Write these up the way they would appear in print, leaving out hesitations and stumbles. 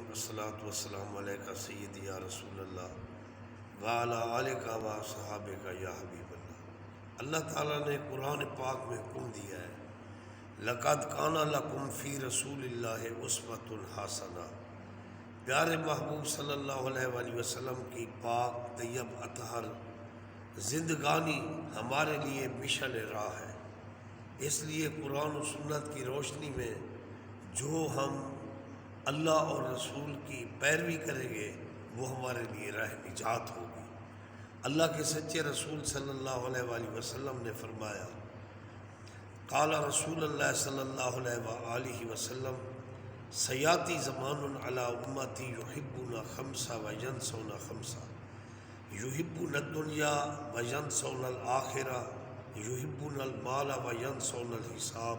والصلاة والسلام علیکہ سیدی یا رسول اللہ وعلی آلکہ و صحابکہ یا حبیب اللہ۔ اللہ تعالیٰ نے قرآن پاک میں حکم دیا ہے لَقَدْ كَانَ لَكُمْ فِي رَسُولِ اللَّهِ أُسْوَةٌ حَسَنَةٌ، پیارے محبوب صلی اللہ علیہ وآلہ وسلم کی پاک طیب اطہر زندگانی ہمارے لیے مشعل راہ ہے۔ اس لیے قرآن و سنت کی روشنی میں جو ہم اللہ اور رسول کی پیروی کریں گے وہ ہمارے لیے راہ نجات ہوگی۔ اللہ کے سچے رسول صلی اللہ علیہ وآلہ وسلم نے فرمایا، قال رسول اللہ صلی اللہ علیہ وآلہ وسلم سیاتی زمان علی امتی یحبون خمسہ وینسون خمسہ، یحبون الدنیا وینسون الآخرہ، یحبون المال وینسون الحساب،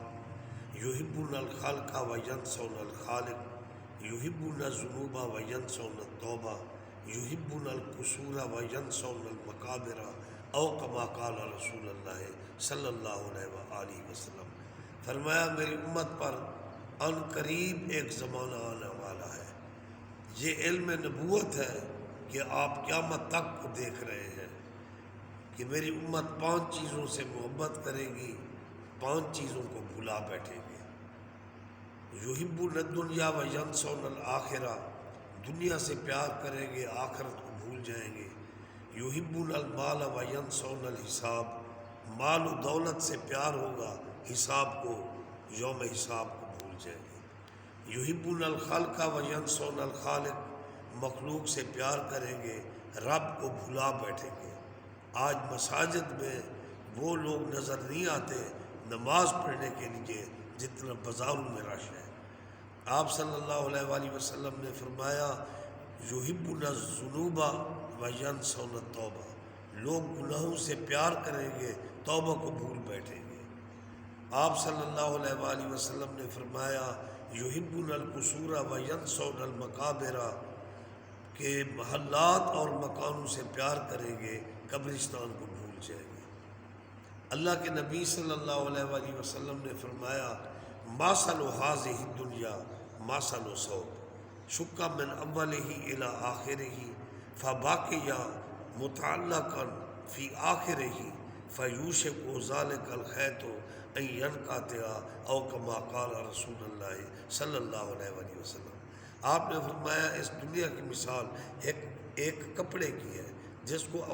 یحبون الخلق وینسون الخالق، یحبون الذنوب وینسون التوبہ، یحبون القصور وینسون المقابر، او کما قال رسول اللہ صلی اللہ علیہ وآلہ وسلم۔ فرمایا میری امت پر ان قریب ایک زمانہ آنے والا ہے، یہ علم نبوت ہے کہ آپ قیامت تک کو دیکھ رہے ہیں کہ میری امت 5 چیزوں سے محبت کرے گی، 5 چیزوں کو بھلا بیٹھے گی۔ یحبون الدنیا وینسون الآخرہ، دنیا سے پیار کریں گے آخرت کو بھول جائیں گے۔ یحبون المال وینسون الحساب، مال و دولت سے پیار ہوگا، حساب کو، یوم حساب کو بھول جائیں گے۔ یحبون الخلق وینسون الخالق، مخلوق سے پیار کریں گے، رب کو بھلا بیٹھیں گے۔ آج مساجد میں وہ لوگ نظر نہیں آتے نماز پڑھنے کے لیے جتنا بازاروں میں رش ہے۔ آپ صلی اللہ علیہ وآلہ وسلم نے فرمایا یحبون الذنوب وینسون التوبہ، لوگ گناہوں سے پیار کریں گے، توبہ کو بھول بیٹھیں گے۔ آپ صلی اللہ علیہ وآلہ وسلم نے فرمایا یحبون القصور وینسون المقابر، کہ محلات اور مکانوں سے پیار کریں گے، قبرستان کو بھول جائیں گے۔ اللہ کے نبی صلی اللہ علیہ وآلہ وسلم نے فرمایا مَثَلُ هَٰذِهِ الدُّنْيَا مَثَلُ ثَوْبٍ شُقَّ مِنْ أَوَّلِهِ إِلَىٰ آخِرِهِ فَبَقِیَ مُتَعَلَّقًا فِي آخِرِهِ فَیُوشِکُ ذَلِکَ الْخَیْطُ أَن يَنْقَطِعَ أَوْ كَمَا قَالَ رسول اللہ صلی اللہ علیہ وآلہ وسلم۔ آپ نے فرمایا اس دنیا کی مثال ایک کپڑے کی ہے جس کو